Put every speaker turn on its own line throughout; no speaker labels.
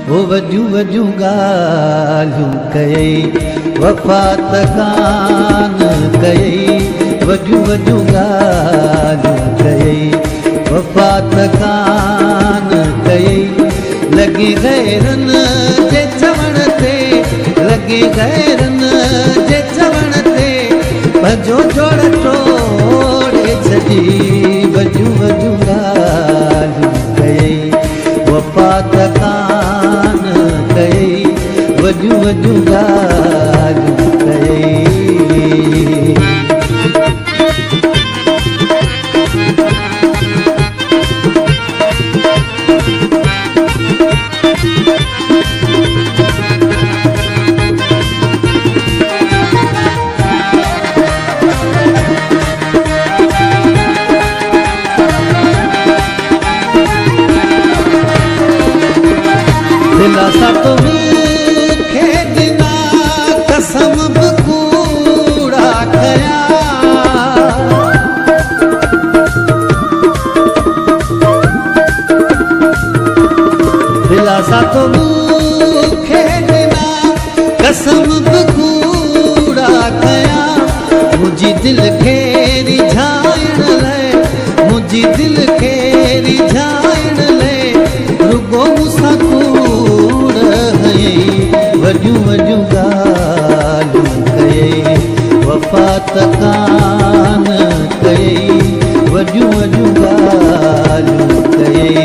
ओ वजू वजू गालू कई वफात कान कई वजू वजू गालू कई वफात कान कई लगी गैरन जे चवण ते लगी गैरन जे चवण ते भजो जोड़ टोड़े छॾी वजू वजू गालू कई वफात कान कई वजू वजू गालू कई। दिलासा तो मूंखे ॾिना कसम बि कूड़ा कया दिलासा तो मूंखे ॾिना कसम बि कूड़ा कया मुंहिंजी दिलि खे रिझाइण लाइ मुंहिंजी दिलि खे रिझाइण लाइ रुगो मूंसां वजू वजू गालू कई वफात कान कई वजू वजू गालू कई।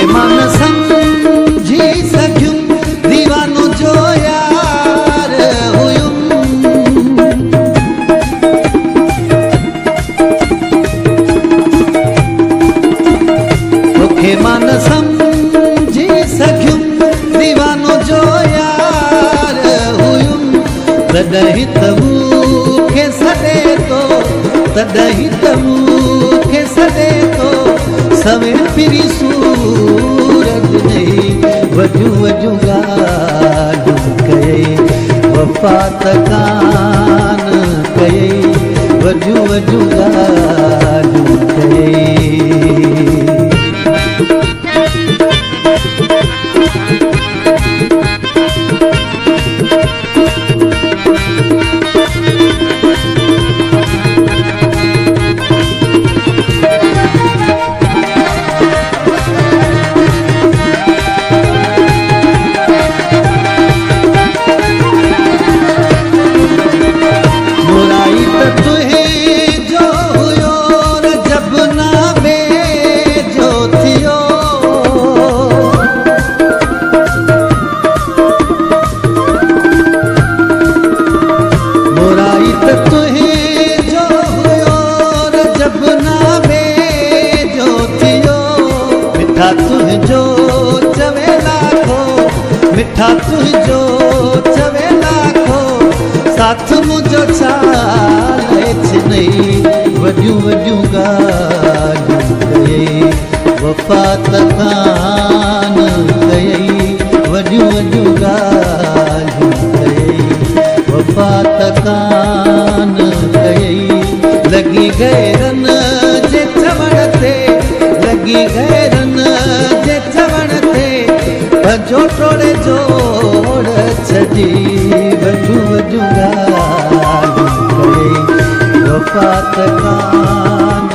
मां न समझी सघियुमि दीवानो जो यार हुयुमि तॾहिं त मूंखे सॾे थो तॾहिं त मूंखे सॾे थो सवे फिरी सूरत ॾेई वजू वजू गालू कई वफात कान कई वजू वजू गालू कई। मिठा तुझो चवे लाखो मिठा तुझो चवे लाखो साथ मुझो चाले नहीं वजू वजू गालू कई वफात कान कई वजू वजू गालू कई वफात कान कई लगी गैरन जे चवण ते लगी गैरन जे चवण ते भजो टोड़े जोड़ छॾी वजू वजू गालू कई वफात कान